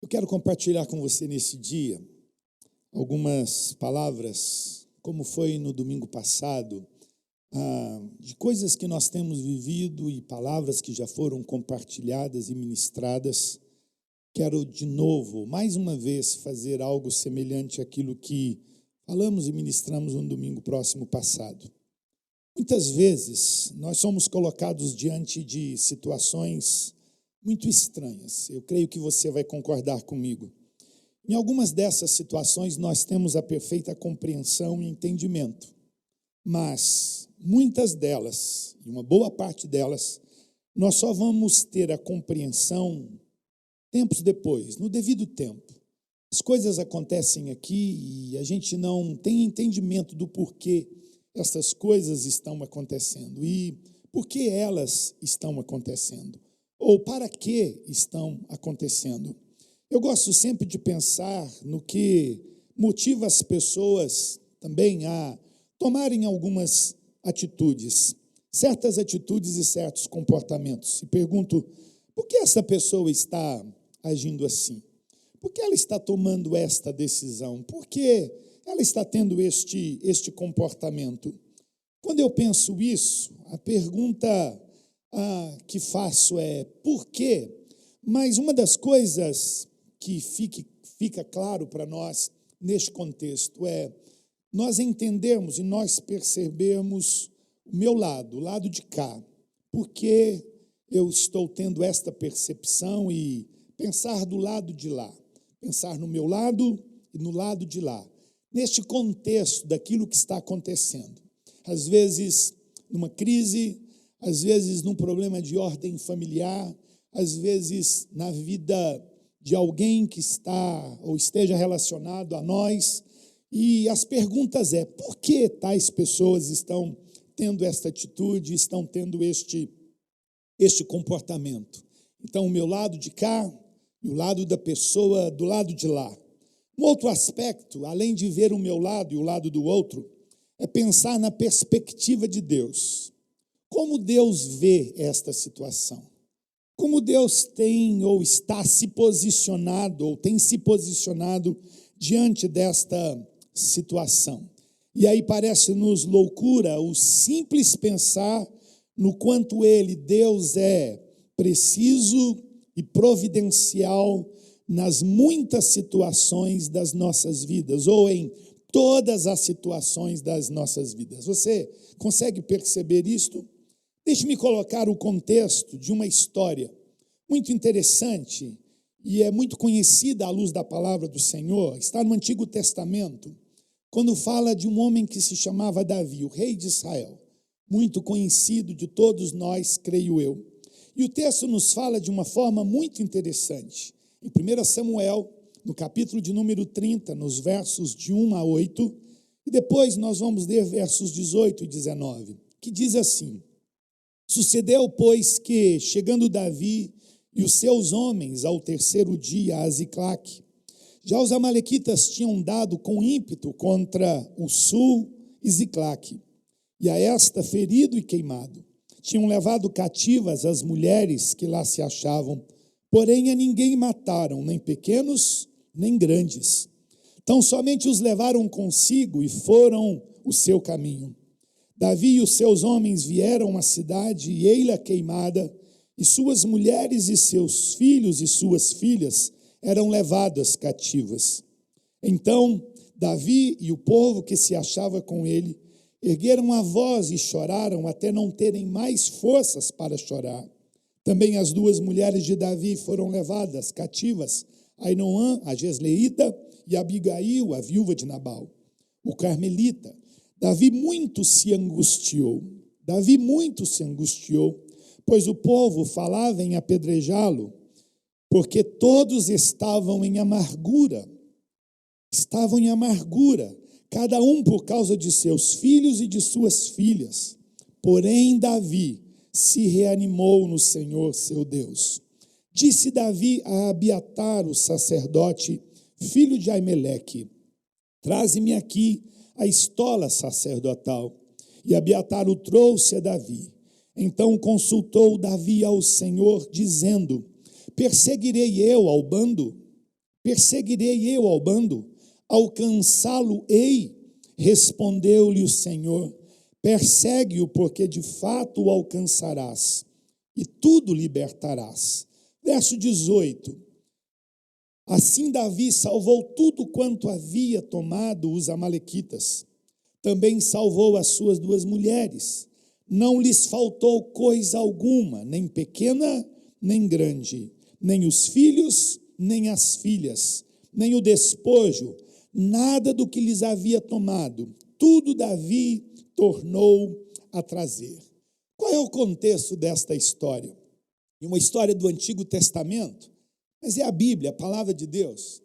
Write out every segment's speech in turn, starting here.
Eu quero compartilhar com você nesse dia algumas palavras, como foi no domingo passado, de coisas que nós temos vivido e palavras que já foram compartilhadas e ministradas. Quero de novo, mais uma vez, fazer algo semelhante àquilo que falamos e ministramos no domingo próximo passado. Muitas vezes nós somos colocados diante de situações muito estranhas. Eu creio que você vai concordar comigo. Em algumas dessas situações nós temos a perfeita compreensão e entendimento, mas muitas delas, e uma boa parte delas, nós só vamos ter a compreensão tempos depois, no devido tempo. As coisas acontecem aqui e a gente não tem entendimento do porquê essas coisas estão acontecendo e por que elas estão acontecendo, ou para que estão acontecendo. Eu gosto sempre de pensar no que motiva as pessoas também a tomarem algumas atitudes, certas atitudes e certos comportamentos. E pergunto, por que essa pessoa está agindo assim? Por que ela está tomando esta decisão? Por que ela está tendo este comportamento? Quando eu penso isso, a pergunta que faço é por quê? Mas uma das coisas que fica claro para nós neste contexto é nós entendermos e nós percebermos o meu lado, o lado de cá. Por que eu estou tendo esta percepção e pensar do lado de lá? Pensar no meu lado e no lado de lá. Neste contexto daquilo que está acontecendo. Às vezes numa crise, às vezes num problema de ordem familiar, às vezes na vida de alguém que está ou esteja relacionado a nós. E as perguntas por que tais pessoas estão tendo esta atitude, estão tendo este comportamento? Então, o meu lado de cá e o lado da pessoa do lado de lá. Um outro aspecto, além de ver o meu lado e o lado do outro, é pensar na perspectiva de Deus. Como Deus vê esta situação? Como Deus tem ou está se posicionado ou tem se posicionado diante desta situação? E aí parece-nos loucura o simples pensar no quanto Deus é preciso e providencial nas muitas situações das nossas vidas, ou em todas as situações das nossas vidas. Você consegue perceber isto? Deixe-me colocar o contexto de uma história muito interessante e é muito conhecida à luz da palavra do Senhor. Está no Antigo Testamento, quando fala de um homem que se chamava Davi, o rei de Israel, muito conhecido de todos nós, creio eu. E o texto nos fala de uma forma muito interessante. Em 1 Samuel, no capítulo de número 30, nos versos de 1 a 8, e depois nós vamos ler versos 18 e 19, que diz assim: Sucedeu, pois, que, chegando Davi e os seus homens ao terceiro dia a Ziclague, já os amalequitas tinham dado com ímpeto contra o sul e Ziclague, e a esta ferido e queimado. Tinham levado cativas as mulheres que lá se achavam, porém a ninguém mataram, nem pequenos, nem grandes. Tão somente os levaram consigo e foram o seu caminho. Davi e os seus homens vieram à cidade e ei-la queimada, e suas mulheres e seus filhos e suas filhas eram levadas cativas. Então Davi e o povo que se achava com ele ergueram a voz e choraram até não terem mais forças para chorar. Também as duas mulheres de Davi foram levadas cativas, Ainoã, a Jezreelita, e Abigail, a viúva de Nabal, o carmelita. Davi muito se angustiou, pois o povo falava em apedrejá-lo, porque todos estavam em amargura, cada um por causa de seus filhos e de suas filhas. Porém Davi se reanimou no Senhor seu Deus. Disse Davi a Abiatar, o sacerdote, filho de Aimeleque: Traze-me aqui a estola sacerdotal. E Abiatar o trouxe a Davi. Então consultou Davi ao Senhor, dizendo: Perseguirei eu ao bando? Perseguirei eu ao bando? Alcançá-lo-ei? Respondeu-lhe o Senhor: persegue-o, porque de fato o alcançarás, e tudo libertarás. Verso 18. Assim Davi salvou tudo quanto havia tomado os amalequitas. Também salvou as suas 2 mulheres. Não lhes faltou coisa alguma, nem pequena, nem grande, nem os filhos, nem as filhas, nem o despojo, nada do que lhes havia tomado. Tudo Davi tornou a trazer. Qual é o contexto desta história? É uma história do Antigo Testamento, mas é a Bíblia, a palavra de Deus.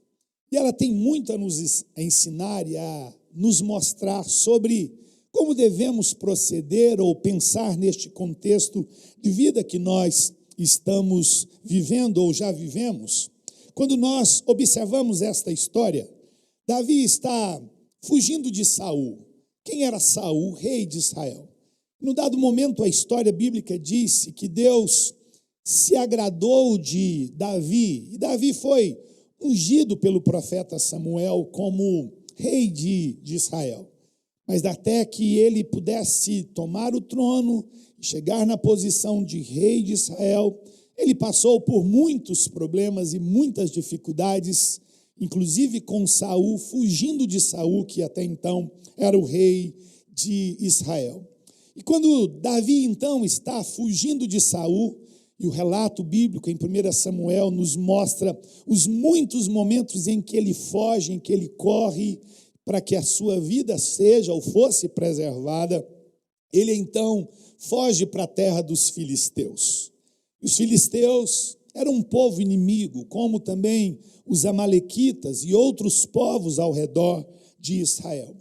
E ela tem muito a nos ensinar e a nos mostrar sobre como devemos proceder ou pensar neste contexto de vida que nós estamos vivendo ou já vivemos. Quando nós observamos esta história, Davi está fugindo de Saul. Quem era Saul? Rei de Israel. Num dado momento, a história bíblica disse que Deus se agradou de Davi, e Davi foi ungido pelo profeta Samuel como rei de Israel. Mas até que ele pudesse tomar o trono e chegar na posição de rei de Israel, ele passou por muitos problemas e muitas dificuldades, inclusive com Saul, fugindo de Saul, que até então era o rei de Israel. E quando Davi então está fugindo de Saul, e o relato bíblico em 1 Samuel nos mostra os muitos momentos em que ele foge, em que ele corre para que a sua vida seja ou fosse preservada, ele então foge para a terra dos filisteus. E os filisteus eram um povo inimigo, como também os amalequitas e outros povos ao redor de Israel.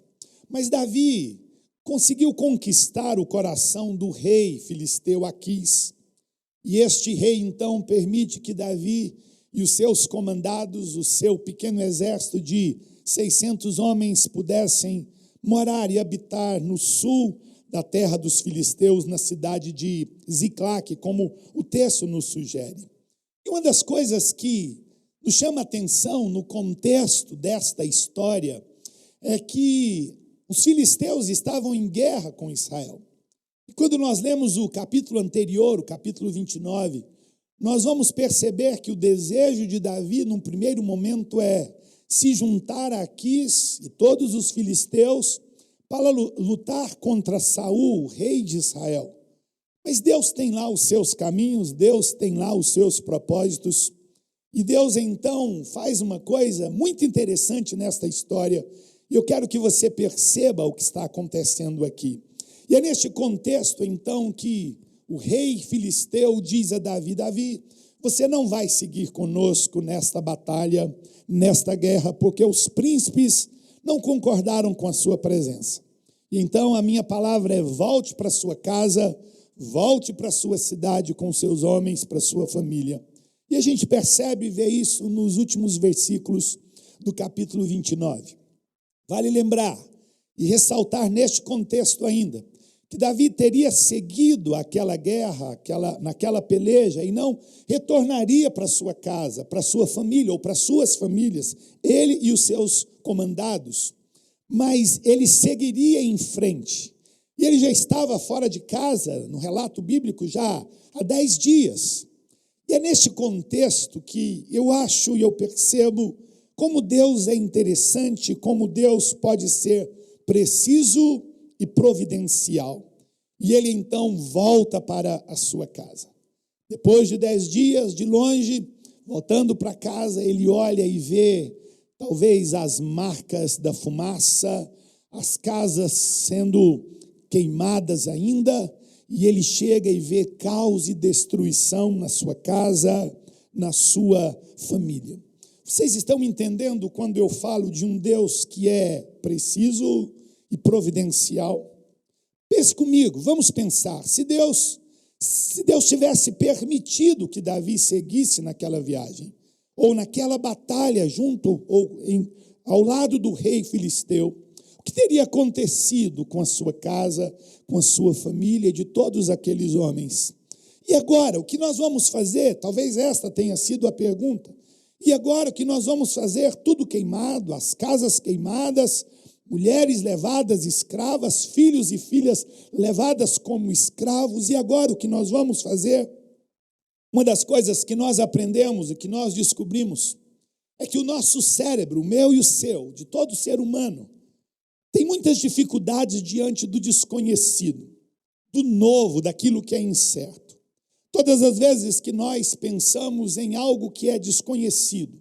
Mas Davi conseguiu conquistar o coração do rei filisteu Aquis. E este rei então permite que Davi e os seus comandados, o seu pequeno exército de 600 homens pudessem morar e habitar no sul da terra dos filisteus, na cidade de Ziclague, como o texto nos sugere. E uma das coisas que nos chama a atenção no contexto desta história é que os filisteus estavam em guerra com Israel. E quando nós lemos o capítulo anterior, o capítulo 29, nós vamos perceber que o desejo de Davi, num primeiro momento, é se juntar a Aquis e todos os filisteus para lutar contra Saul, rei de Israel. Mas Deus tem lá os seus caminhos, Deus tem lá os seus propósitos, e Deus então faz uma coisa muito interessante nesta história, e eu quero que você perceba o que está acontecendo aqui. E é neste contexto, então, que o rei filisteu diz a Davi: Davi, você não vai seguir conosco nesta batalha, nesta guerra, porque os príncipes não concordaram com a sua presença. E então a minha palavra é: volte para sua casa, volte para sua cidade com seus homens, para sua família. E a gente percebe e vê isso nos últimos versículos do capítulo 29. Vale lembrar e ressaltar neste contexto ainda, que Davi teria seguido aquela guerra, naquela peleja, e não retornaria para sua casa, para sua família, ou para suas famílias, ele e os seus comandados, mas ele seguiria em frente. E ele já estava fora de casa, no relato bíblico, já há 10 dias. E é neste contexto que eu acho e eu percebo como Deus é interessante, como Deus pode ser preciso e providencial. E ele então volta para a sua casa. Depois de 10 dias de longe, voltando para casa, ele olha e vê talvez as marcas da fumaça, as casas sendo queimadas ainda, e ele chega e vê caos e destruição na sua casa, na sua família. Vocês estão entendendo quando eu falo de um Deus que é preciso e providencial? Pense comigo, vamos pensar, se Deus tivesse permitido que Davi seguisse naquela viagem, ou naquela batalha ao lado do rei filisteu, o que teria acontecido com a sua casa, com a sua família, de todos aqueles homens? E agora, o que nós vamos fazer? Talvez esta tenha sido a pergunta. E agora o que nós vamos fazer? Tudo queimado, as casas queimadas, mulheres levadas escravas, filhos e filhas levadas como escravos. E agora o que nós vamos fazer? Uma das coisas que nós aprendemos e que nós descobrimos é que o nosso cérebro, o meu e o seu, de todo ser humano, tem muitas dificuldades diante do desconhecido, do novo, daquilo que é incerto. Todas as vezes que nós pensamos em algo que é desconhecido,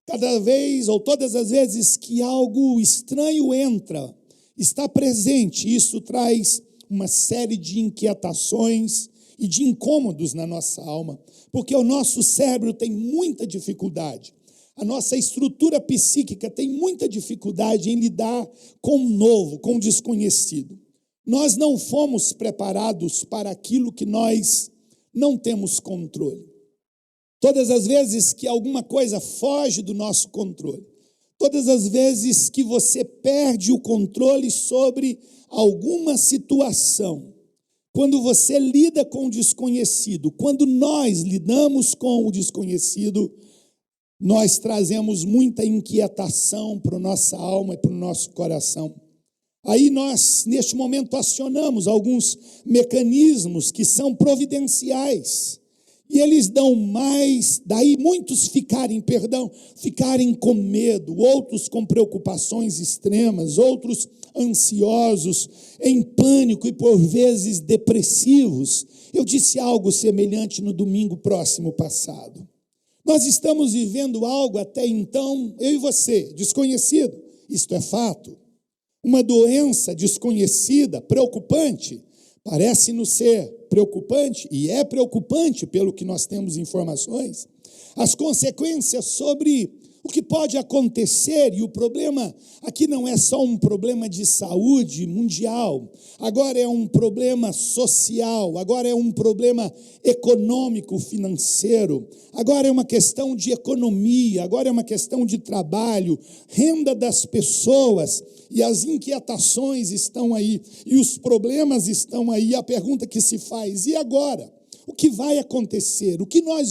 cada vez ou todas as vezes que algo estranho entra, está presente, isso traz uma série de inquietações e de incômodos na nossa alma, porque o nosso cérebro tem muita dificuldade. A nossa estrutura psíquica tem muita dificuldade em lidar com o novo, com o desconhecido. Nós não fomos preparados para aquilo que nós não temos controle. Todas as vezes que alguma coisa foge do nosso controle, todas as vezes que você perde o controle sobre alguma situação, quando você lida com o desconhecido, quando nós lidamos com o desconhecido, nós trazemos muita inquietação para a nossa alma e para o nosso coração. Aí nós, neste momento, acionamos alguns mecanismos que são providenciais. E eles dão mais, daí muitos ficarem com medo, outros com preocupações extremas, outros ansiosos, em pânico e por vezes depressivos. Eu disse algo semelhante no domingo próximo passado. Nós estamos vivendo algo até então, eu e você, desconhecido, isto é fato. Uma doença desconhecida, preocupante, parece-nos ser preocupante, e é preocupante pelo que nós temos informações, as consequências sobre o que pode acontecer, e o problema aqui não é só um problema de saúde mundial, agora é um problema social, agora é um problema econômico, financeiro, agora é uma questão de economia, agora é uma questão de trabalho, renda das pessoas, e as inquietações estão aí, e os problemas estão aí. A pergunta que se faz: e agora? O que vai acontecer? O que nós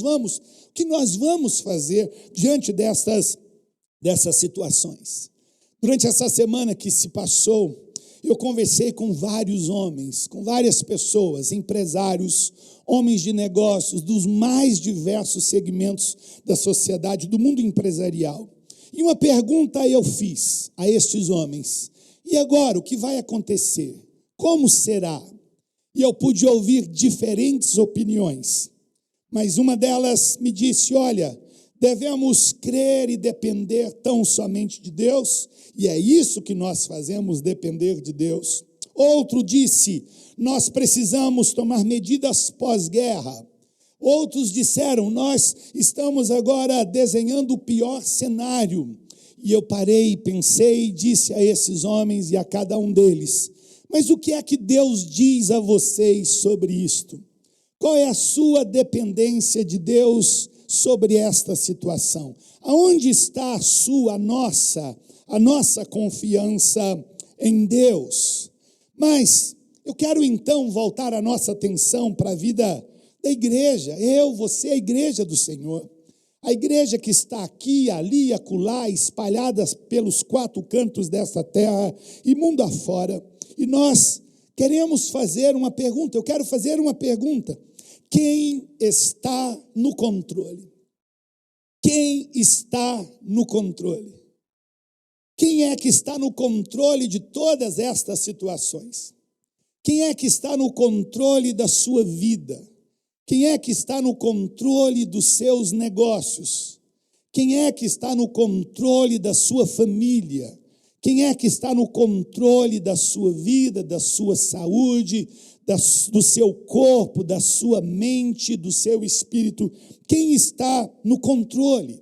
vamos fazer diante dessas situações? Durante essa semana que se passou, eu conversei com vários homens, com várias pessoas, empresários, homens de negócios, dos mais diversos segmentos da sociedade, do mundo empresarial. E uma pergunta eu fiz a estes homens: e agora, o que vai acontecer? Como será? E eu pude ouvir diferentes opiniões, mas uma delas me disse: olha, devemos crer e depender tão somente de Deus, e é isso que nós fazemos, depender de Deus. Outro disse: nós precisamos tomar medidas pós-guerra. Outros disseram: nós estamos agora desenhando o pior cenário. E eu parei, pensei e disse a esses homens e a cada um deles: mas o que é que Deus diz a vocês sobre isto? Qual é a sua dependência de Deus sobre esta situação? Aonde está a nossa confiança em Deus? Mas eu quero então voltar a nossa atenção para a vida da igreja. Você, a igreja do Senhor. A igreja que está aqui, ali e acolá, espalhadas pelos 4 cantos desta terra e mundo afora. E nós queremos fazer uma pergunta, eu quero fazer uma pergunta: quem está no controle? Quem está no controle? Quem é que está no controle de todas estas situações? Quem é que está no controle da sua vida? Quem é que está no controle dos seus negócios? Quem é que está no controle da sua família? Quem é que está no controle da sua vida, da sua saúde, do seu corpo, da sua mente, do seu espírito? Quem está no controle?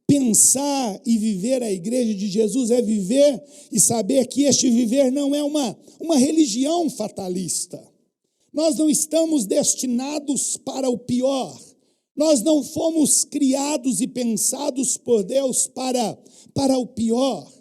Pensar e viver a igreja de Jesus é viver e saber que este viver não é uma religião fatalista. Nós não estamos destinados para o pior. Nós não fomos criados e pensados por Deus para o pior.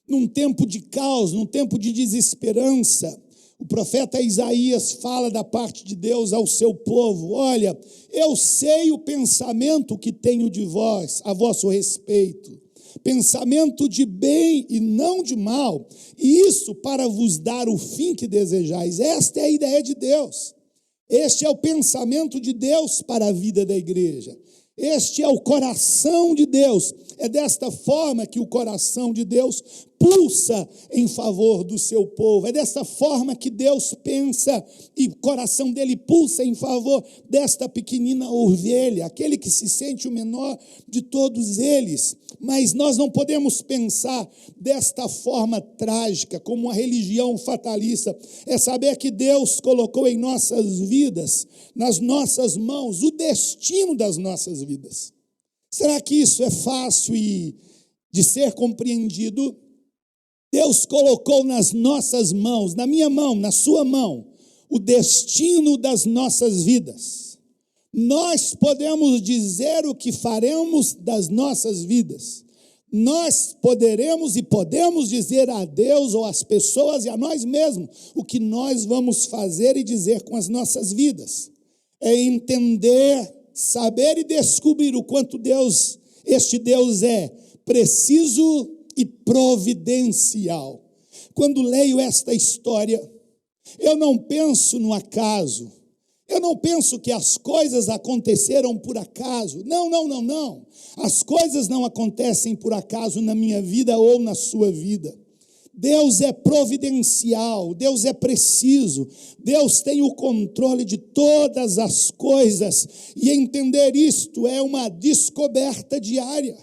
Num tempo de caos, num tempo de desesperança, O profeta Isaías fala da parte de Deus ao seu povo: olha, eu sei o pensamento que tenho de vós, a vosso respeito, pensamento de bem e não de mal, e isso para vos dar o fim que desejais. Esta é a ideia de Deus. Este é o pensamento de Deus para a vida da igreja. Este é o coração de Deus. É desta forma que o coração de Deus pulsa em favor do seu povo. É desta forma que Deus pensa e o coração dele pulsa em favor desta pequenina ovelha, aquele que se sente o menor de todos eles. Mas nós não podemos pensar desta forma trágica, como uma religião fatalista. É saber que Deus colocou em nossas vidas, nas nossas mãos, o destino das nossas vidas. Será que isso é fácil de ser compreendido? Deus colocou nas nossas mãos, na minha mão, na sua mão, o destino das nossas vidas. Nós podemos dizer o que faremos das nossas vidas. Nós poderemos e podemos dizer a Deus ou às pessoas e a nós mesmos o que nós vamos fazer e dizer com as nossas vidas. É entender, saber e descobrir o quanto este Deus é preciso e providencial. Quando leio esta história, eu não penso no acaso. Eu não penso que as coisas aconteceram por acaso. Não. As coisas não acontecem por acaso na minha vida ou na sua vida. Deus é providencial, Deus é preciso, Deus tem o controle de todas as coisas, e entender isto é uma descoberta diária.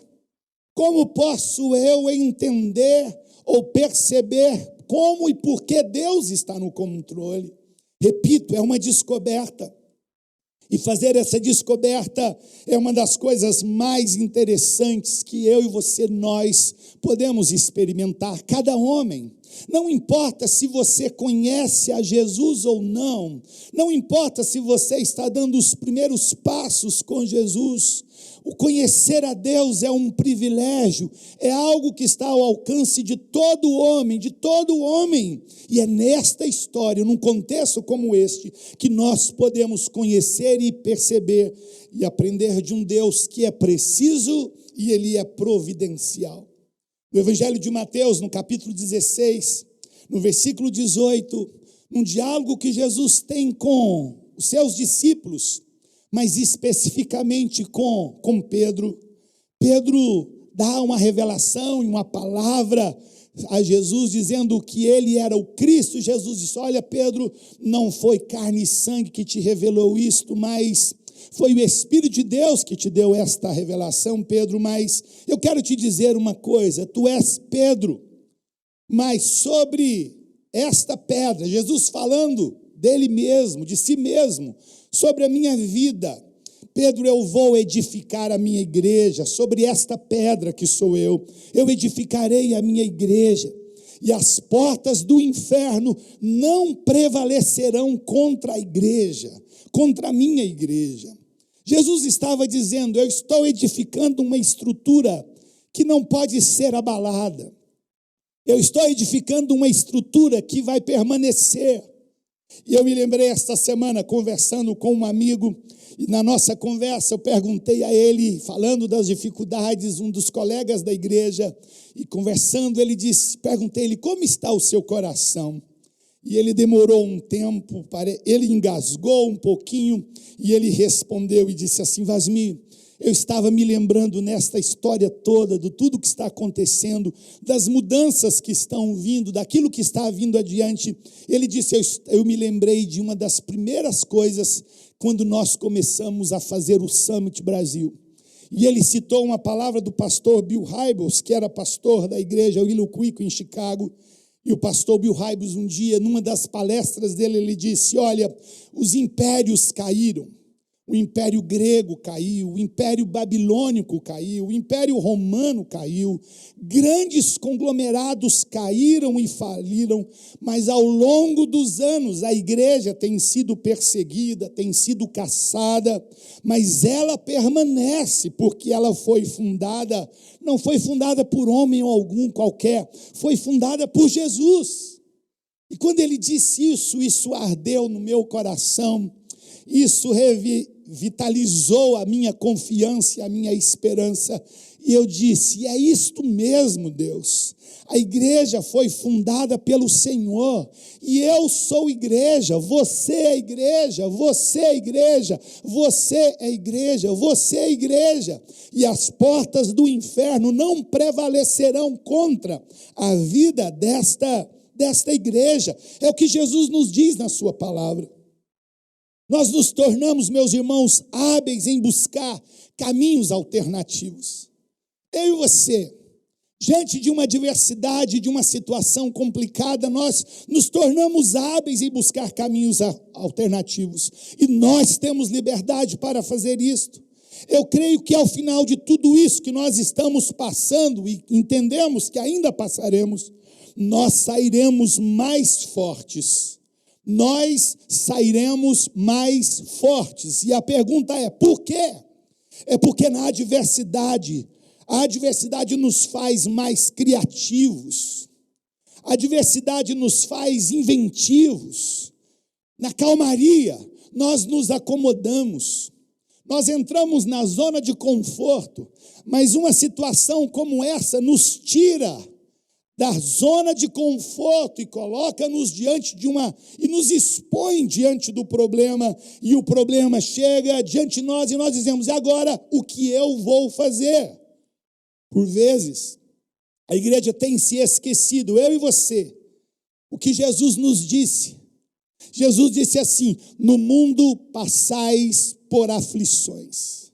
Como posso eu entender ou perceber como e por que Deus está no controle? Repito, é uma descoberta. E fazer essa descoberta é uma das coisas mais interessantes que eu e você, nós podemos experimentar. Cada homem, não importa se você conhece a Jesus ou não, não importa se você está dando os primeiros passos com Jesus, o conhecer a Deus é um privilégio, é algo que está ao alcance de todo homem, e é nesta história, num contexto como este, que nós podemos conhecer e perceber e aprender de um Deus que é preciso e Ele é providencial. No Evangelho de Mateus, no capítulo 16, no versículo 18, num diálogo que Jesus tem com os seus discípulos, mas especificamente com Pedro. Pedro dá uma revelação e uma palavra a Jesus, dizendo que ele era o Cristo. Jesus disse: olha, Pedro, não foi carne e sangue que te revelou isto, mas foi o Espírito de Deus que te deu esta revelação, Pedro. Mas eu quero te dizer uma coisa: tu és Pedro, mas sobre esta pedra, Jesus falando dele mesmo, de si mesmo, sobre a minha vida, Pedro, eu vou edificar a minha igreja. Sobre esta pedra que sou eu edificarei a minha igreja, e as portas do inferno não prevalecerão contra a igreja, contra a minha igreja. Jesus estava dizendo: eu estou edificando uma estrutura que não pode ser abalada. Eu estou edificando uma estrutura que vai permanecer. E eu me lembrei esta semana, conversando com um amigo, e na nossa conversa eu perguntei a ele, falando das dificuldades, um dos colegas da igreja, e conversando, perguntei a ele: como está o seu coração? E ele demorou um tempo, ele engasgou um pouquinho, e ele respondeu e disse assim: Vasmir, eu estava me lembrando nesta história toda, de tudo que está acontecendo, das mudanças que estão vindo, daquilo que está vindo adiante. Ele disse: eu me lembrei de uma das primeiras coisas, quando nós começamos a fazer o Summit Brasil. E ele citou uma palavra do pastor Bill Hybels, que era pastor da igreja Willow Creek em Chicago. E o pastor Bill Hybels, um dia, numa das palestras dele, ele disse: olha, os impérios caíram. O Império Grego caiu, o Império Babilônico caiu, o Império Romano caiu, grandes conglomerados caíram e faliram, mas ao longo dos anos a igreja tem sido perseguida, tem sido caçada, mas ela permanece porque ela foi fundada, não foi fundada por homem algum qualquer, foi fundada por Jesus. E quando ele disse isso ardeu no meu coração, isso revitalizou a minha confiança e a minha esperança. E eu disse: é isto mesmo, Deus. A igreja foi fundada pelo Senhor, e eu sou igreja, você é igreja, você é igreja, você é igreja, você é igreja, e as portas do inferno não prevalecerão contra a vida desta igreja. É o que Jesus nos diz na sua palavra. Nós nos tornamos, meus irmãos, hábeis em buscar caminhos alternativos. Eu e você, diante de uma adversidade, de uma situação complicada, nós nos tornamos hábeis em buscar caminhos alternativos. E nós temos liberdade para fazer isto. Eu creio que ao final de tudo isso que nós estamos passando, e entendemos que ainda passaremos, nós sairemos mais fortes. Nós sairemos mais fortes. E a pergunta é: por quê? É porque na adversidade, a adversidade nos faz mais criativos, a adversidade nos faz inventivos. Na calmaria, nós nos acomodamos, nós entramos na zona de conforto, mas uma situação como essa nos tira da zona de conforto e coloca-nos diante e nos expõe diante do problema, e o problema chega diante de nós e nós dizemos: e agora, o que eu vou fazer? Por vezes, a igreja tem se esquecido, eu e você, o que Jesus nos disse. Jesus disse assim: no mundo passais por aflições.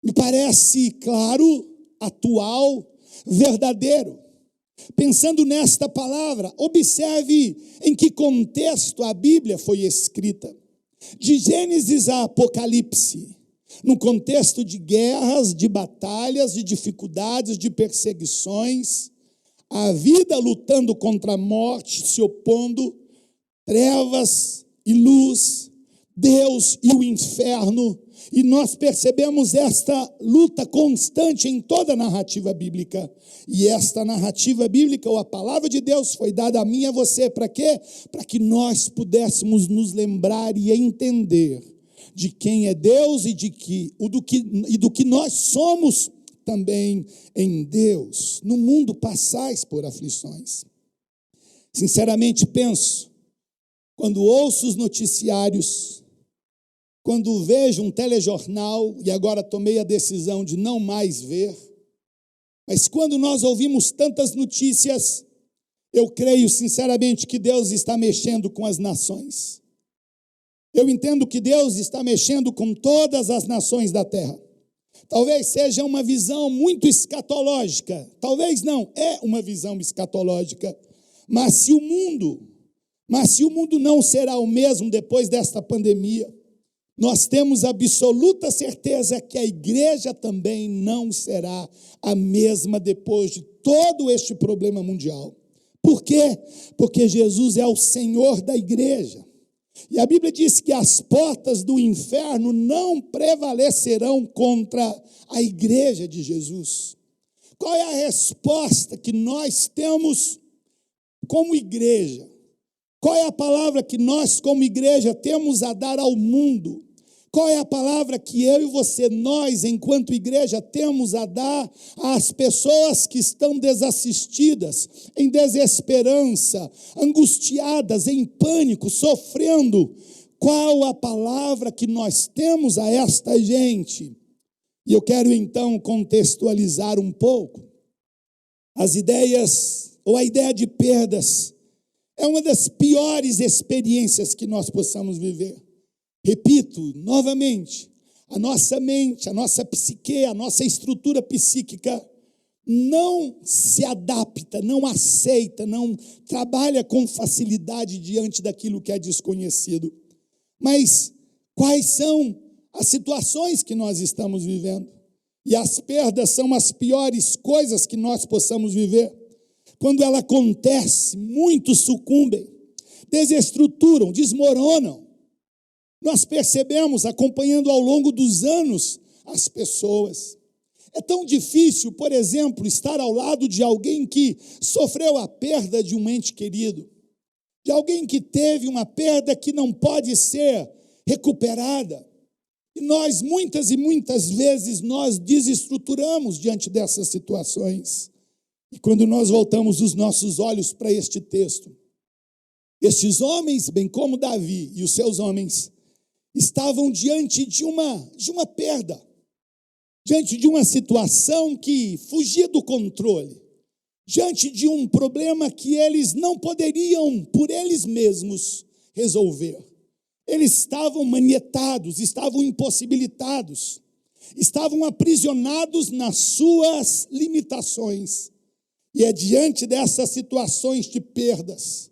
Me parece claro, atual, verdadeiro. Pensando nesta palavra, observe em que contexto a Bíblia foi escrita. De Gênesis a Apocalipse, no contexto de guerras, de batalhas, de dificuldades, de perseguições, a vida lutando contra a morte, se opondo, trevas e luz, Deus e o inferno, e nós percebemos esta luta constante em toda a narrativa bíblica. E esta narrativa bíblica, ou a palavra de Deus, foi dada a mim e a você, para quê? Para que nós pudéssemos nos lembrar e entender de quem é Deus e do que nós somos também em Deus. No mundo passais por aflições. Sinceramente penso, quando ouço os noticiários, quando vejo um telejornal, e agora tomei a decisão de não mais ver, mas quando nós ouvimos tantas notícias, eu creio sinceramente que Deus está mexendo com as nações. Eu entendo que Deus está mexendo com todas as nações da terra. Talvez seja uma visão muito escatológica, talvez não, é uma visão escatológica, mas se o mundo não será o mesmo depois desta pandemia, nós temos absoluta certeza que a igreja também não será a mesma depois de todo este problema mundial. Por quê? Porque Jesus é o Senhor da igreja. E a Bíblia diz que as portas do inferno não prevalecerão contra a igreja de Jesus. Qual é a resposta que nós temos como igreja? Qual é a palavra que nós, como igreja, temos a dar ao mundo? Qual é a palavra que eu e você, nós, enquanto igreja, temos a dar às pessoas que estão desassistidas, em desesperança, angustiadas, em pânico, sofrendo? Qual a palavra que nós temos a esta gente? E eu quero então contextualizar um pouco. As ideias, ou a ideia de perdas, é uma das piores experiências que nós possamos viver. Repito novamente, a nossa mente, a nossa psique, a nossa estrutura psíquica não se adapta, não aceita, não trabalha com facilidade diante daquilo que é desconhecido. Mas quais são as situações que nós estamos vivendo? E as perdas são as piores coisas que nós possamos viver. Quando ela acontece, muitos sucumbem, desestruturam, desmoronam. Nós percebemos, acompanhando ao longo dos anos, as pessoas. É tão difícil, por exemplo, estar ao lado de alguém que sofreu a perda de um ente querido. de alguém que teve uma perda que não pode ser recuperada. E nós, muitas e muitas vezes, nós desestruturamos diante dessas situações. E quando nós voltamos os nossos olhos para este texto, estes homens, bem como Davi e os seus homens, estavam diante de uma perda, diante de uma situação que fugia do controle, diante de um problema que eles não poderiam, por eles mesmos, resolver. Eles estavam manietados, estavam impossibilitados, estavam aprisionados nas suas limitações. E é diante dessas situações de perdas,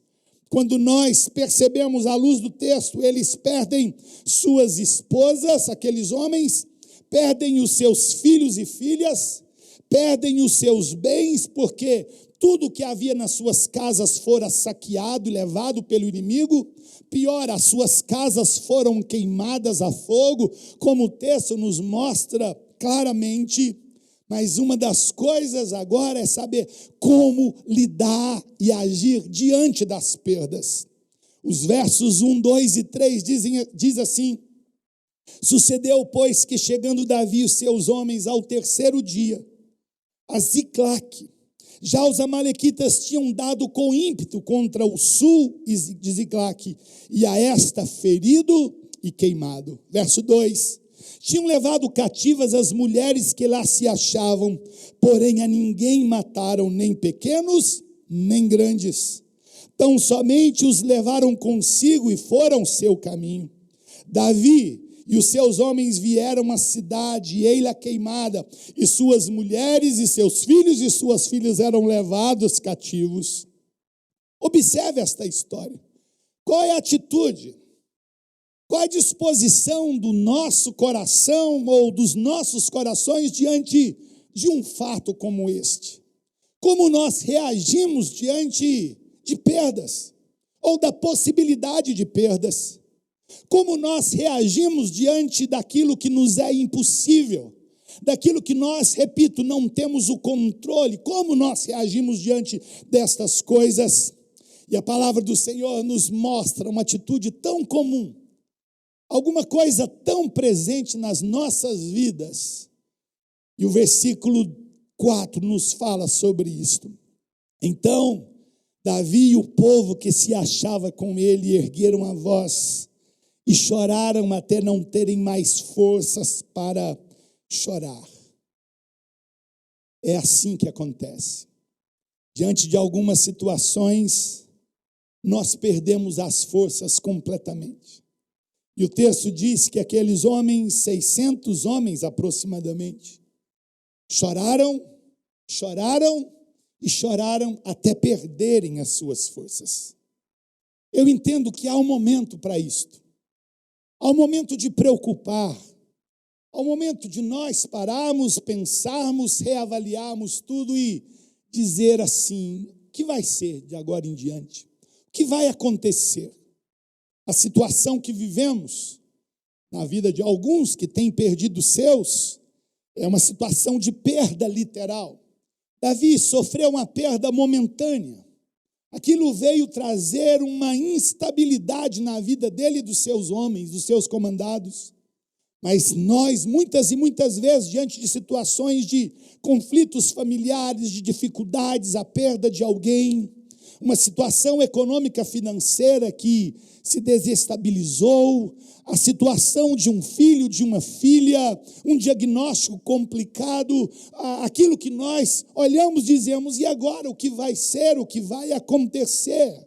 quando nós percebemos à luz do texto, eles perdem suas esposas, aqueles homens, perdem os seus filhos e filhas, perdem os seus bens, porque tudo que havia nas suas casas fora saqueado e levado pelo inimigo. Pior, as suas casas foram queimadas a fogo, como o texto nos mostra claramente. Mas uma das coisas agora é saber como lidar e agir diante das perdas. Os versos 1, 2 e 3 diz assim: sucedeu, pois, que chegando Davi e os seus homens ao terceiro dia, a Ziclague, já os amalequitas tinham dado com ímpeto contra o sul de Ziclague, e a esta ferido e queimado. Verso 2: tinham levado cativas as mulheres que lá se achavam, porém a ninguém mataram, nem pequenos, nem grandes. Tão somente os levaram consigo e foram seu caminho. Davi e os seus homens vieram à cidade, e ei-la queimada, e suas mulheres e seus filhos e suas filhas eram levados cativos. Observe esta história. Qual é a atitude? Qual é a disposição do nosso coração ou dos nossos corações diante de um fato como este? Como nós reagimos diante de perdas ou da possibilidade de perdas? Como nós reagimos diante daquilo que nos é impossível, daquilo que nós, repito, não temos o controle? Como nós reagimos diante destas coisas? E a palavra do Senhor nos mostra uma atitude tão comum, alguma coisa tão presente nas nossas vidas. E o versículo 4 nos fala sobre isto. Então, Davi e o povo que se achava com ele ergueram a voz e choraram até não terem mais forças para chorar. É assim que acontece. Diante de algumas situações, nós perdemos as forças completamente. E o texto diz que aqueles homens, 600 homens aproximadamente, choraram e choraram até perderem as suas forças. Eu entendo que há um momento para isto. Há um momento de preocupar. Há um momento de nós pararmos, pensarmos, reavaliarmos tudo e dizer assim: o que vai ser de agora em diante? O que vai acontecer? A situação que vivemos na vida de alguns que têm perdido os seus é uma situação de perda literal. Davi sofreu uma perda momentânea. Aquilo veio trazer uma instabilidade na vida dele e dos seus homens, dos seus comandados. Mas nós, muitas e muitas vezes, diante de situações de conflitos familiares, de dificuldades, a perda de alguém, uma situação econômica financeira que se desestabilizou, a situação de um filho, de uma filha, um diagnóstico complicado, aquilo que nós olhamos e dizemos: e agora? O que vai ser? O que vai acontecer?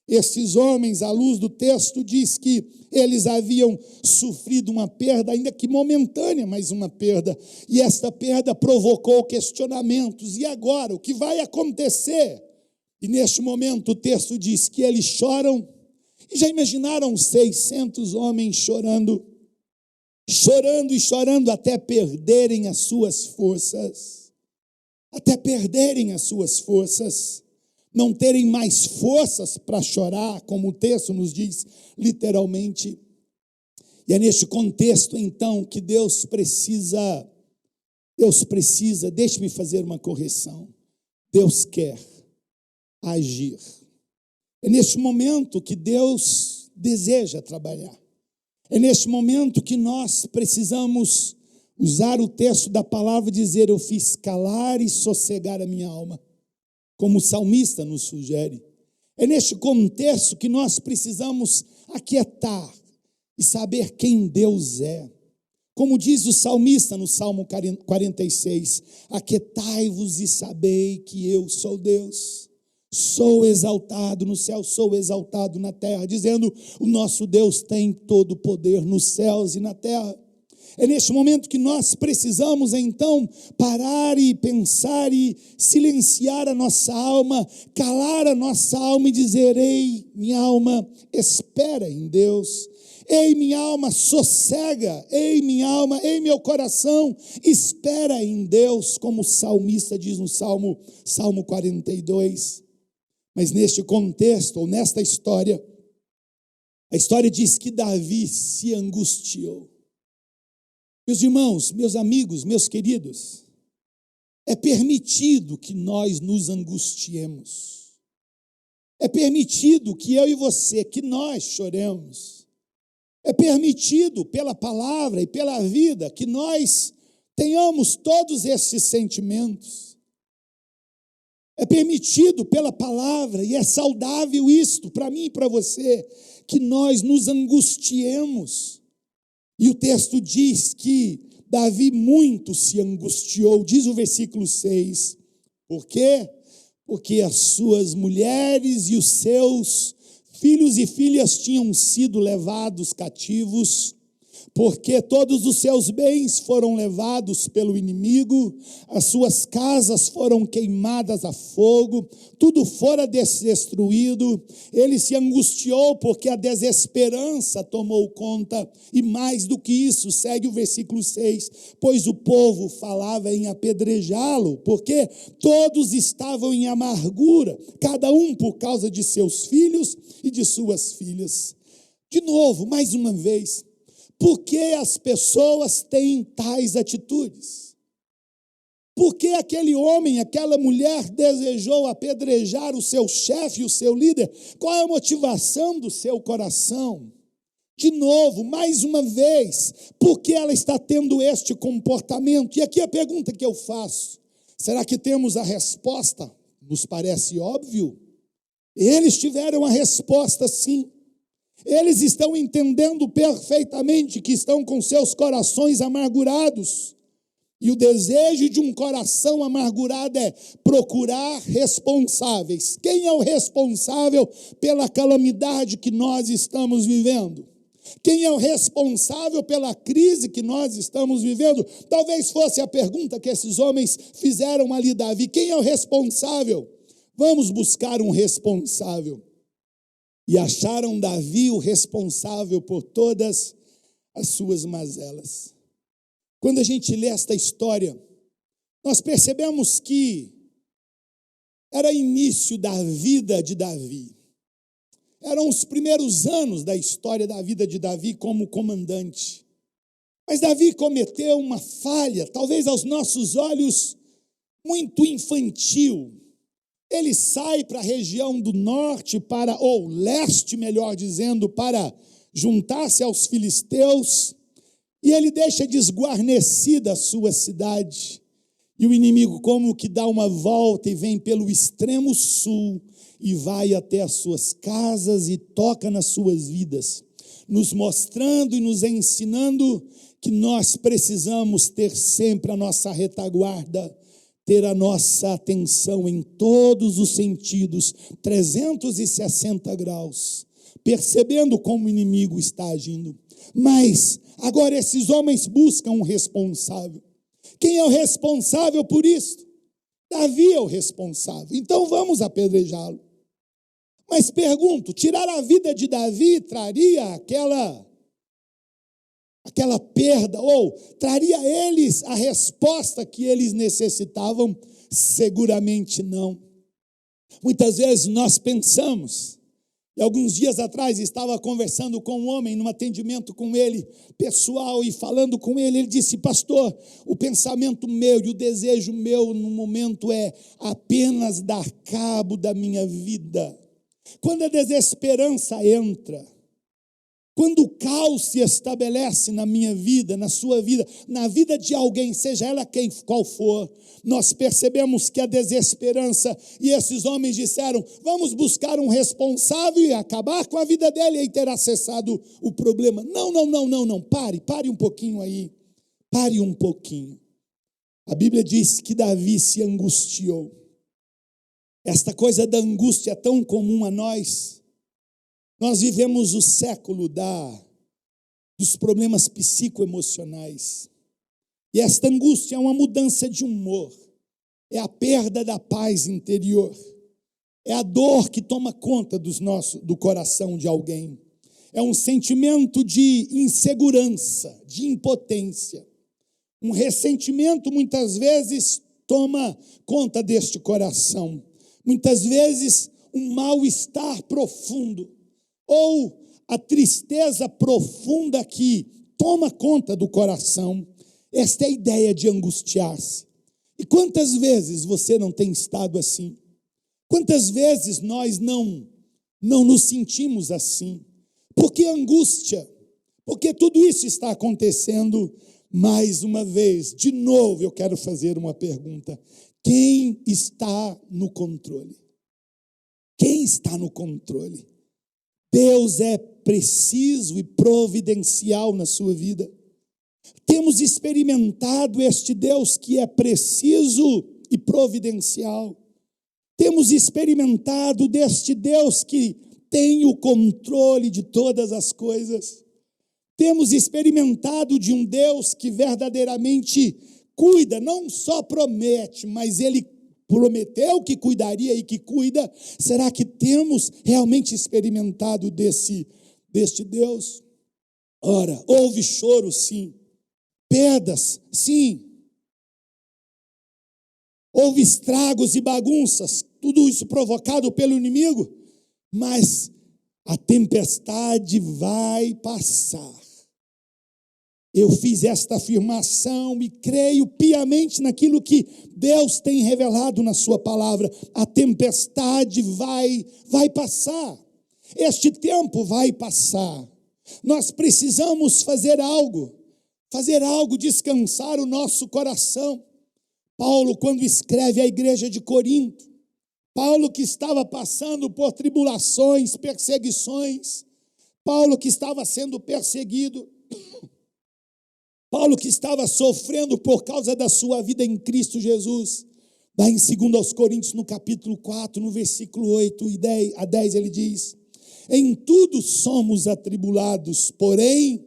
Esses homens, à luz do texto, diz que eles haviam sofrido uma perda, ainda que momentânea, mas uma perda, e esta perda provocou questionamentos. E agora? O que vai acontecer? E neste momento o texto diz que eles choram. E já imaginaram 600 homens chorando e chorando até perderem as suas forças, não terem mais forças para chorar, como o texto nos diz literalmente. E é neste contexto então que Deus precisa, deixe-me fazer uma correção, Deus quer agir. É neste momento que Deus deseja trabalhar. É neste momento que nós precisamos usar o texto da palavra e dizer: eu fiz calar e sossegar a minha alma, como o salmista nos sugere. É neste contexto que nós precisamos aquietar e saber quem Deus é. Como diz o salmista no Salmo 46, aquietai-vos e sabei que eu sou Deus. Sou exaltado no céu, sou exaltado na terra, dizendo: o nosso Deus tem todo o poder nos céus e na terra. É neste momento que nós precisamos então parar e pensar e silenciar a nossa alma, calar a nossa alma e dizer: ei, minha alma, espera em Deus. Ei, minha alma, sossega. Ei, minha alma, ei, meu coração, espera em Deus, como o salmista diz no Salmo 42. Mas neste contexto, ou nesta história, a história diz que Davi se angustiou. Meus irmãos, meus amigos, meus queridos, é permitido que nós nos angustiemos. É permitido que eu e você, que nós choremos. É permitido pela palavra e pela vida que nós tenhamos todos esses sentimentos. É permitido pela palavra e é saudável isto para mim e para você, que nós nos angustiemos. E o texto diz que Davi muito se angustiou, diz o versículo 6. Por quê? Porque as suas mulheres e os seus filhos e filhas tinham sido levados cativos, porque todos os seus bens foram levados pelo inimigo, as suas casas foram queimadas a fogo, tudo fora destruído. Ele se angustiou porque a desesperança tomou conta, e mais do que isso, segue o versículo 6, pois o povo falava em apedrejá-lo, porque todos estavam em amargura, cada um por causa de seus filhos e de suas filhas. De novo, mais uma vez, por que as pessoas têm tais atitudes? Por que aquele homem, aquela mulher desejou apedrejar o seu chefe, o seu líder? Qual é a motivação do seu coração? De novo, mais uma vez, por que ela está tendo este comportamento? E aqui a pergunta que eu faço: será que temos a resposta? Nos parece óbvio. Eles tiveram a resposta, sim. Eles estão entendendo perfeitamente que estão com seus corações amargurados. E o desejo de um coração amargurado é procurar responsáveis. Quem é o responsável pela calamidade que nós estamos vivendo? Quem é o responsável pela crise que nós estamos vivendo? Talvez fosse a pergunta que esses homens fizeram ali, Davi. Quem é o responsável? Vamos buscar um responsável. E acharam Davi o responsável por todas as suas mazelas. Quando a gente lê esta história, nós percebemos que era início da vida de Davi. Eram os primeiros anos da história da vida de Davi como comandante. Mas Davi cometeu uma falha, talvez aos nossos olhos, muito infantil. Ele sai para a região do norte, ou leste, melhor dizendo, para juntar-se aos filisteus, e ele deixa desguarnecida a sua cidade. E o inimigo como que dá uma volta e vem pelo extremo sul, e vai até as suas casas e toca nas suas vidas, nos mostrando e nos ensinando que nós precisamos ter sempre a nossa retaguarda, ter a nossa atenção em todos os sentidos, 360 graus, percebendo como o inimigo está agindo. Mas agora esses homens buscam um responsável. Quem é o responsável por isso? Davi é o responsável. Então vamos apedrejá-lo. Mas pergunto, tirar a vida de Davi traria aquela perda, ou traria a eles a resposta que eles necessitavam? Seguramente não. Muitas vezes nós pensamos, e alguns dias atrás estava conversando com um homem, num atendimento com ele, pessoal, e falando com ele, ele disse: pastor, o pensamento meu e o desejo meu no momento é apenas dar cabo da minha vida. quando a desesperança entra, quando o caos se estabelece na minha vida, na sua vida, na vida de alguém, seja ela qual for, nós percebemos que a desesperança, e esses homens disseram, vamos buscar um responsável e acabar com a vida dele e ter acessado o problema. Não, pare um pouquinho aí, pare um pouquinho. A Bíblia diz que Davi se angustiou. Esta coisa da angústia é tão comum a nós. Nós vivemos o século dos problemas psicoemocionais. E esta angústia é uma mudança de humor. É a perda da paz interior. É a dor que toma conta do coração de alguém. É um sentimento de insegurança, de impotência. Um ressentimento muitas vezes toma conta deste coração. Muitas vezes um mal-estar profundo. Ou a tristeza profunda que toma conta do coração. Esta é a ideia de angustiar-se. E quantas vezes você não tem estado assim? Quantas vezes nós não nos sentimos assim? Por que angústia? Porque tudo isso está acontecendo mais uma vez. De novo, eu quero fazer uma pergunta. Quem está no controle? Quem está no controle? Deus é preciso e providencial na sua vida. Temos experimentado este Deus que é preciso e providencial. Temos experimentado deste Deus que tem o controle de todas as coisas. Temos experimentado de um Deus que verdadeiramente cuida, não só promete, mas Ele prometeu que cuidaria e que cuida. Será que temos realmente experimentado deste Deus? Ora, houve choro, sim. Perdas, sim. Houve estragos e bagunças, tudo isso provocado pelo inimigo, mas a tempestade vai passar. Eu fiz esta afirmação e creio piamente naquilo que Deus tem revelado na sua palavra. A tempestade vai passar. Este tempo vai passar. Nós precisamos fazer algo, descansar o nosso coração. Paulo, quando escreve à igreja de Corinto, Paulo que estava passando por tribulações, perseguições, Paulo que estava sendo perseguido, Paulo que estava sofrendo por causa da sua vida em Cristo Jesus, lá em 2 Coríntios, no capítulo 4, no versículo 8 a 10, ele diz, em tudo somos atribulados, porém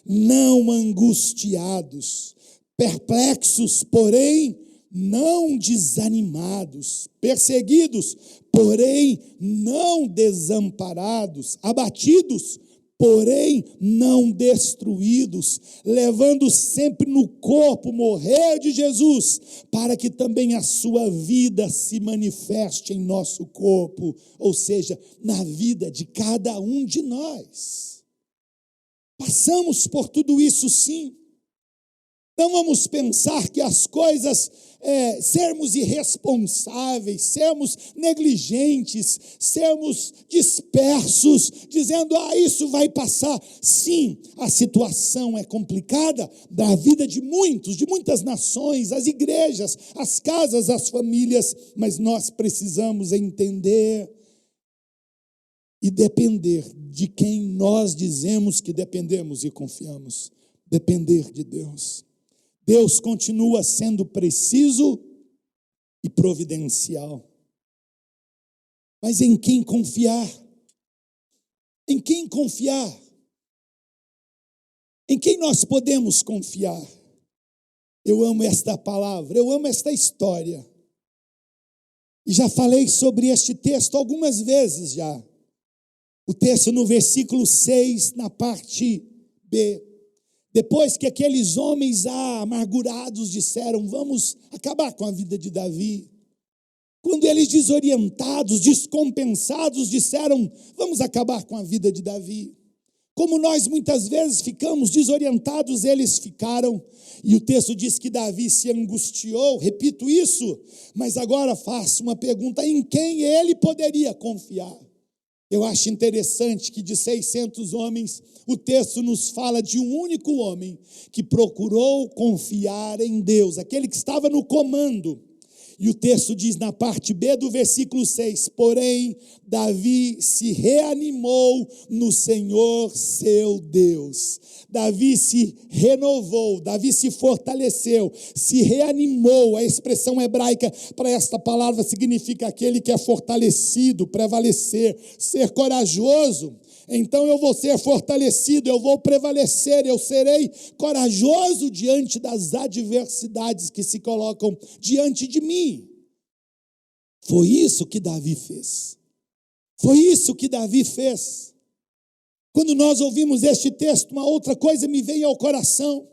não angustiados, perplexos, porém não desanimados, perseguidos, porém não desamparados, abatidos, porém não destruídos, levando sempre no corpo morrer de Jesus, para que também a sua vida se manifeste em nosso corpo, ou seja, na vida de cada um de nós. Passamos por tudo isso, sim. Não vamos pensar que as coisas, sermos irresponsáveis, sermos negligentes, sermos dispersos, dizendo, isso vai passar. Sim, a situação é complicada da vida de muitas nações, as igrejas, as casas, as famílias, mas nós precisamos entender e depender de quem nós dizemos que dependemos e confiamos. Depender de Deus. Deus continua sendo preciso e providencial. Mas em quem confiar? Em quem confiar? Em quem nós podemos confiar? Eu amo esta palavra, eu amo esta história. E já falei sobre este texto algumas vezes já. O texto no versículo 6, na parte B. Depois que aqueles homens amargurados disseram, vamos acabar com a vida de Davi. Quando eles desorientados, descompensados, disseram, vamos acabar com a vida de Davi. Como nós muitas vezes ficamos desorientados, eles ficaram. E o texto diz que Davi se angustiou, repito isso, mas agora faço uma pergunta, em quem ele poderia confiar? Eu acho interessante que de 600 homens, o texto nos fala de um único homem que procurou confiar em Deus, aquele que estava no comando. E o texto diz na parte B do versículo 6, porém, Davi se reanimou no Senhor seu Deus. Davi se renovou, Davi se fortaleceu, se reanimou. A expressão hebraica para esta palavra significa aquele que é fortalecido, prevalecer, ser corajoso. Então eu vou ser fortalecido, eu vou prevalecer, eu serei corajoso diante das adversidades que se colocam diante de mim. Foi isso que Davi fez. Foi isso que Davi fez. Quando nós ouvimos este texto, uma outra coisa me vem ao coração,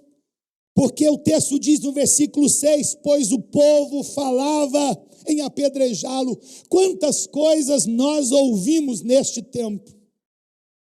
porque o texto diz no versículo 6, pois o povo falava em apedrejá-lo. Quantas coisas nós ouvimos neste tempo.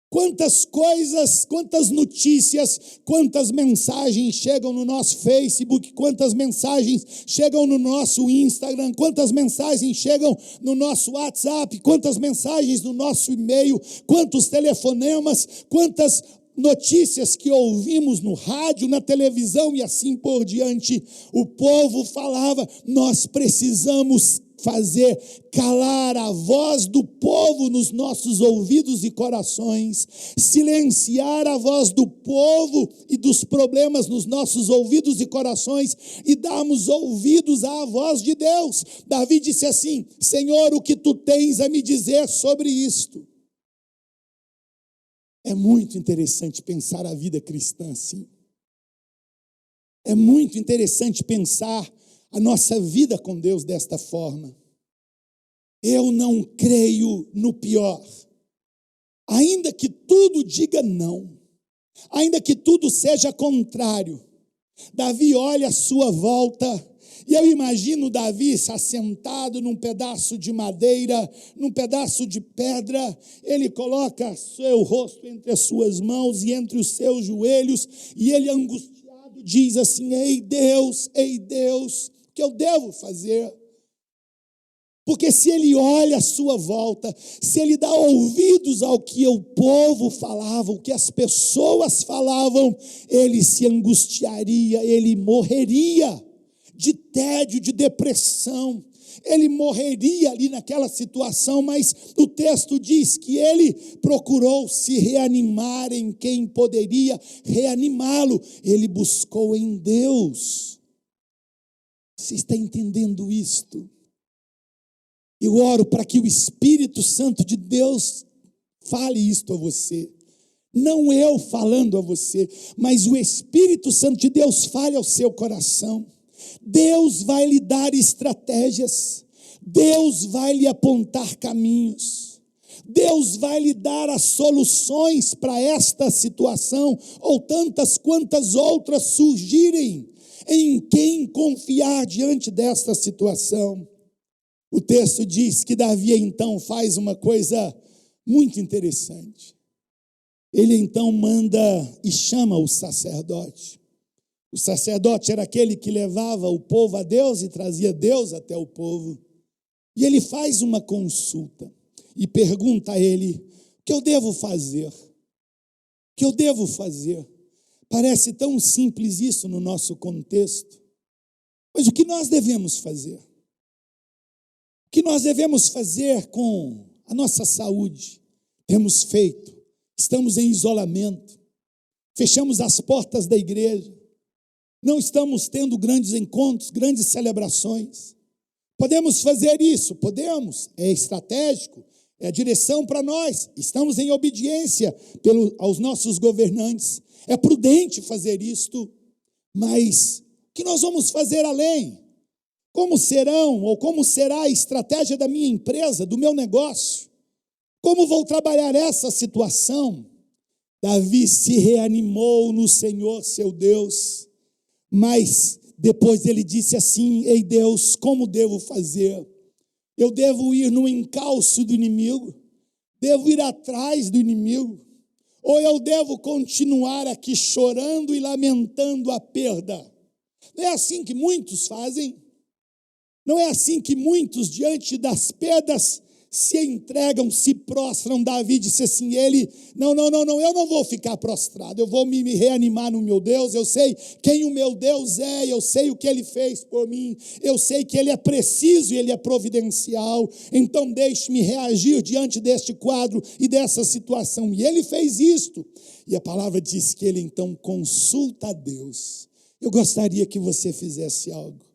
Quantas coisas, quantas notícias, quantas mensagens chegam no nosso Facebook, quantas mensagens chegam no nosso Instagram, quantas mensagens chegam no nosso WhatsApp, quantas mensagens no nosso e-mail, quantos telefonemas, quantas notícias que ouvimos no rádio, na televisão e assim por diante. O povo falava, nós precisamos fazer calar a voz do povo nos nossos ouvidos e corações, silenciar a voz do povo e dos problemas nos nossos ouvidos e corações e darmos ouvidos à voz de Deus. Davi disse assim, Senhor, o que tu tens a me dizer sobre isto? É muito interessante pensar a vida cristã assim. É muito interessante pensar a nossa vida com Deus desta forma. Eu não creio no pior. Ainda que tudo diga não, ainda que tudo seja contrário, Davi olha à sua volta, e eu imagino Davi assentado num pedaço de madeira, num pedaço de pedra, ele coloca seu rosto entre as suas mãos e entre os seus joelhos, e ele angustiado diz assim, ei Deus, o que eu devo fazer? Porque se ele olha à sua volta, se ele dá ouvidos ao que o povo falava, o que as pessoas falavam, ele se angustiaria, ele morreria de tédio, de depressão, ele morreria ali naquela situação, mas o texto diz que ele procurou se reanimar em quem poderia reanimá-lo, ele buscou em Deus. Você está entendendo isto? Eu oro para que o Espírito Santo de Deus fale isto a você. Não eu falando a você, mas o Espírito Santo de Deus fale ao seu coração. Deus vai lhe dar estratégias. Deus vai lhe apontar caminhos. Deus vai lhe dar as soluções para esta situação ou tantas quantas outras surgirem. Em quem confiar diante desta situação? O texto diz que Davi então faz uma coisa muito interessante. Ele então manda e chama o sacerdote. O sacerdote era aquele que levava o povo a Deus e trazia Deus até o povo. E ele faz uma consulta e pergunta a ele, o que eu devo fazer? O que eu devo fazer? Parece tão simples isso no nosso contexto. Mas o que nós devemos fazer? O que nós devemos fazer com a nossa saúde? Temos feito, estamos em isolamento, fechamos as portas da igreja, não estamos tendo grandes encontros, grandes celebrações. Podemos fazer isso? Podemos, é estratégico, é a direção para nós, estamos em obediência aos nossos governantes, é prudente fazer isto, mas o que nós vamos fazer além? Como será a estratégia da minha empresa, do meu negócio? Como vou trabalhar essa situação? Davi se reanimou no Senhor, seu Deus, mas depois ele disse assim, ei Deus, como devo fazer? Eu devo ir no encalço do inimigo? Devo ir atrás do inimigo? Ou eu devo continuar aqui chorando e lamentando a perda? Não é assim que muitos fazem? Não é assim que muitos, diante das perdas, se entregam, se prostram. Davi disse assim, não, eu não vou ficar prostrado, eu vou me reanimar no meu Deus, eu sei quem o meu Deus é, eu sei o que Ele fez por mim, eu sei que Ele é preciso e Ele é providencial, então deixe-me reagir diante deste quadro e dessa situação. E ele fez isto, e a palavra diz que ele então consulta a Deus. Eu gostaria que você fizesse algo,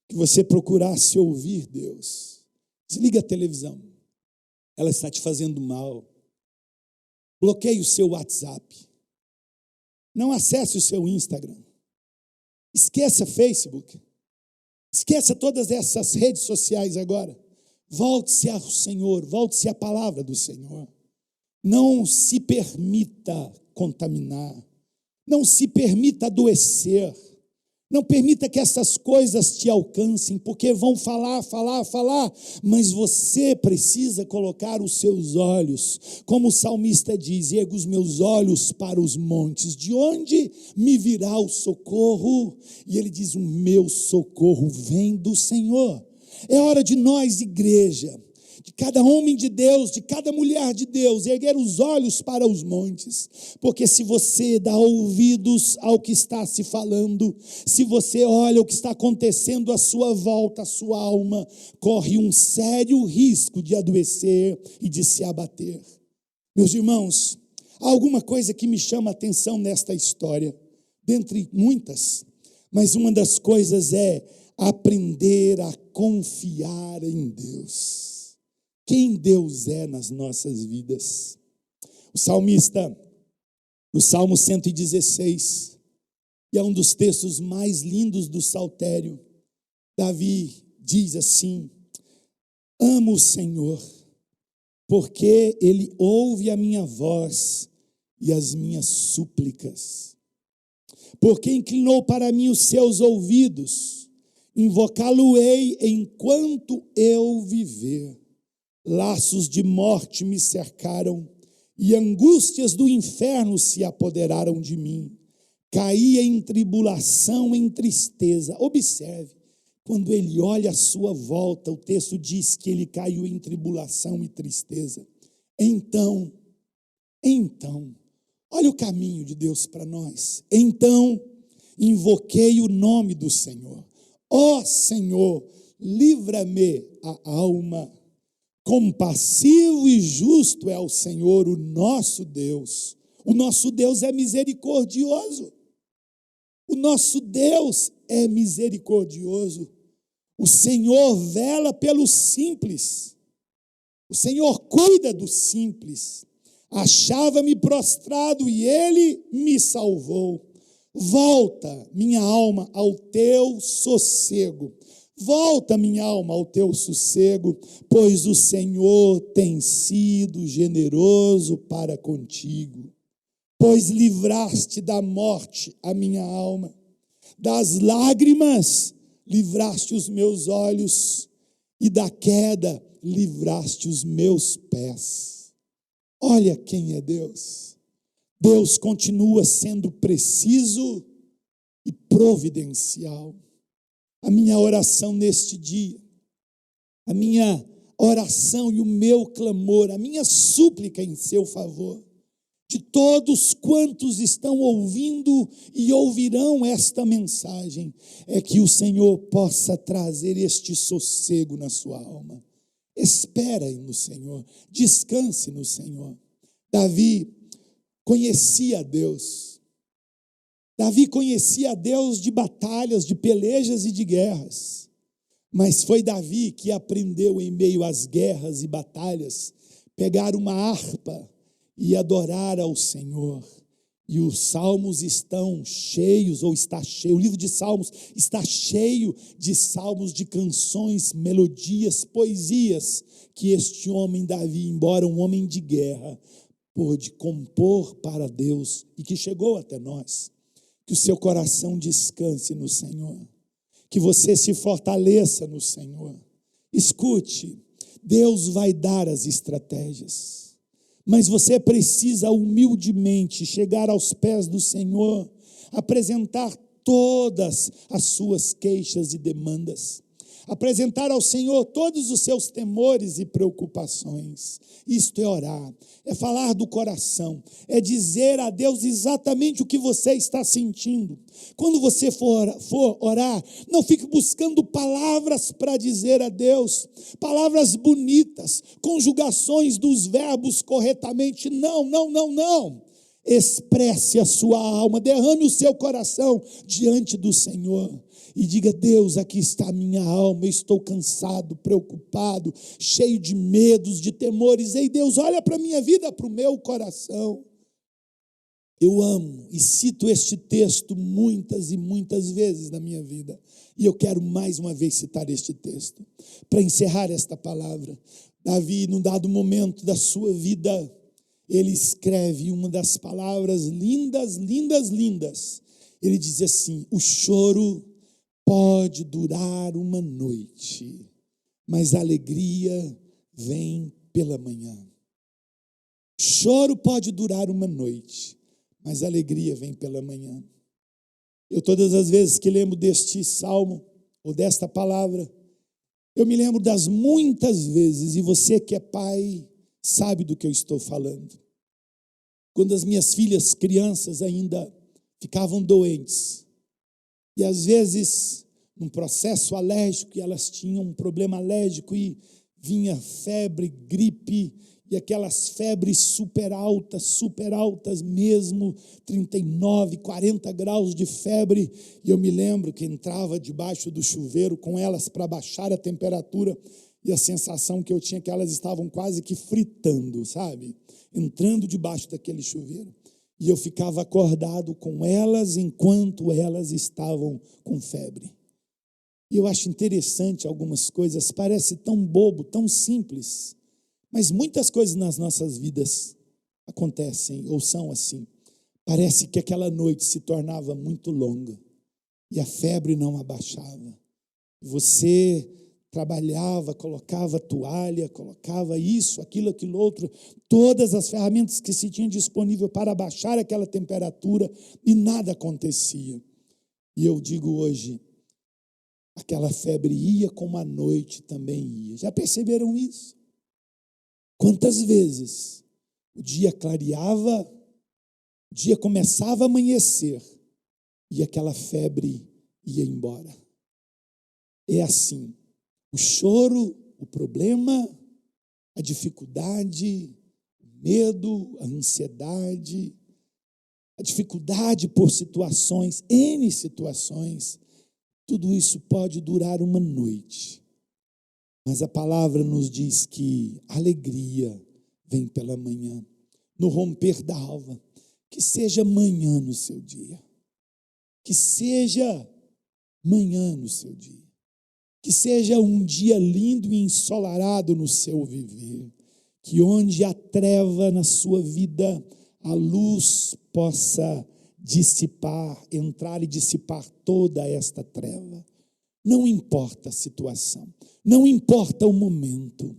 que você procurasse ouvir Deus. Desliga a televisão, ela está te fazendo mal. Bloqueie o seu WhatsApp, não acesse o seu Instagram, esqueça Facebook, esqueça todas essas redes sociais agora. Volte-se ao Senhor, volte-se à palavra do Senhor. Não se permita contaminar, não se permita adoecer, não permita que essas coisas te alcancem, porque vão falar, mas você precisa colocar os seus olhos, como o salmista diz, ergo os meus olhos para os montes, de onde me virá o socorro? E ele diz, o meu socorro vem do Senhor. É hora de nós, igreja, de cada homem de Deus, de cada mulher de Deus, erguer os olhos para os montes, porque se você dá ouvidos ao que está se falando, se você olha o que está acontecendo à sua volta, a sua alma corre um sério risco de adoecer e de se abater. Meus irmãos, há alguma coisa que me chama a atenção nesta história, dentre muitas, mas uma das coisas é aprender a confiar em Deus. Quem Deus é nas nossas vidas. O salmista, no Salmo 116, que é um dos textos mais lindos do Saltério, Davi diz assim, amo o Senhor, porque Ele ouve a minha voz e as minhas súplicas, porque inclinou para mim os seus ouvidos, invocá-lo-ei enquanto eu viver. Laços de morte me cercaram e angústias do inferno se apoderaram de mim. Caí em tribulação, em tristeza. Observe, quando ele olha à sua volta, o texto diz que ele caiu em tribulação e tristeza. Então, olha o caminho de Deus para nós. Então, invoquei o nome do Senhor. Ó Senhor, livra-me a alma. Compassivo e justo é o Senhor, o nosso Deus. O nosso Deus é misericordioso. O nosso Deus é misericordioso. O Senhor vela pelos simples. O Senhor cuida dos simples. Achava-me prostrado e Ele me salvou. Volta, minha alma, ao teu sossego. Volta, minha alma, ao teu sossego, pois o Senhor tem sido generoso para contigo. Pois livraste da morte a minha alma, das lágrimas livraste os meus olhos, e da queda livraste os meus pés. Olha quem é Deus. Deus continua sendo preciso e providencial. A minha oração neste dia, a minha oração e o meu clamor, a minha súplica em seu favor, de todos quantos estão ouvindo e ouvirão esta mensagem, é que o Senhor possa trazer este sossego na sua alma. Espere no Senhor, descanse no Senhor. Davi conhecia a Deus. Davi conhecia a Deus de batalhas, de pelejas e de guerras, mas foi Davi que aprendeu em meio às guerras e batalhas, pegar uma harpa e adorar ao Senhor. E os salmos estão cheios, ou está cheio, o livro de Salmos está cheio de salmos, de canções, melodias, poesias, que este homem Davi, embora um homem de guerra, pôde compor para Deus e que chegou até nós. Que o seu coração descanse no Senhor, que você se fortaleça no Senhor. Escute, Deus vai dar as estratégias, mas você precisa humildemente chegar aos pés do Senhor, apresentar todas as suas queixas e demandas. apresentar ao Senhor todos os seus temores e preocupações. Isto é orar, é falar do coração, é dizer a Deus exatamente o que você está sentindo. Quando você for orar, não fique buscando palavras para dizer a Deus, palavras bonitas, conjugações dos verbos corretamente. Não. Expresse a sua alma, derrame o seu coração diante do Senhor e diga: Deus, aqui está a minha alma, eu estou cansado, preocupado, cheio de medos, de temores. Ei, Deus, olha para a minha vida, para o meu coração. Eu amo e cito este texto muitas e muitas vezes na minha vida, e eu quero mais uma vez citar este texto para encerrar esta palavra. Davi, num dado momento da sua vida, ele escreve uma das palavras lindas. Ele diz assim: o choro pode durar uma noite, mas a alegria vem pela manhã. Choro pode durar uma noite, mas a alegria vem pela manhã. Eu, todas as vezes que lembro deste salmo, ou desta palavra, eu me lembro das muitas vezes, e você que é pai sabe do que eu estou falando. Quando as minhas filhas crianças ainda ficavam doentes, e às vezes num processo alérgico, e elas tinham um problema alérgico, e vinha febre, gripe, e aquelas febres super altas mesmo, 39, 40 graus de febre, e eu me lembro que entrava debaixo do chuveiro com elas para baixar a temperatura, e a sensação que eu tinha é que elas estavam quase que fritando, sabe? Entrando debaixo daquele chuveiro. E eu ficava acordado com elas enquanto elas estavam com febre. E eu acho interessante algumas coisas, parece tão bobo, tão simples, mas muitas coisas nas nossas vidas acontecem ou são assim. Parece que aquela noite se tornava muito longa e a febre não abaixava. Você trabalhava, colocava toalha, colocava isso, aquilo outro, todas as ferramentas que se tinha disponível para abaixar aquela temperatura, e nada acontecia. E eu digo hoje, aquela febre ia como a noite também ia. Já perceberam isso? Quantas vezes o dia clareava, o dia começava a amanhecer, e aquela febre ia embora. É assim. O choro, o problema, a dificuldade, o medo, a ansiedade, a dificuldade por situações, N situações, tudo isso pode durar uma noite. Mas a palavra nos diz que a alegria vem pela manhã, no romper da alva. Que seja manhã no seu dia. Que seja manhã no seu dia. Que seja um dia lindo e ensolarado no seu viver. Que onde há treva na sua vida, a luz possa dissipar, entrar e dissipar toda esta treva. Não importa a situação, não importa o momento,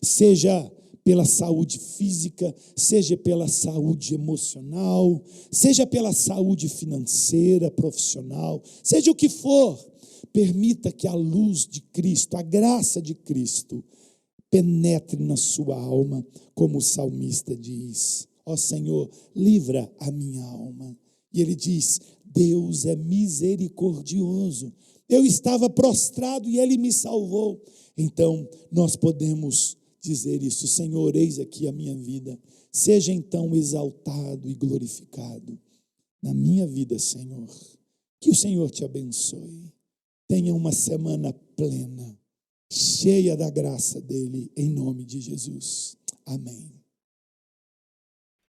seja pela saúde física, seja pela saúde emocional, seja pela saúde financeira, profissional, seja o que for, permita que a luz de Cristo, a graça de Cristo, penetre na sua alma, como o salmista diz: ó Senhor, livra a minha alma. E ele diz: Deus é misericordioso. Eu estava prostrado e Ele me salvou. Então, nós podemos dizer isso: Senhor, eis aqui a minha vida. Seja então exaltado e glorificado na minha vida, Senhor. Que o Senhor te abençoe. Tenha uma semana plena, cheia da graça dEle, em nome de Jesus. Amém.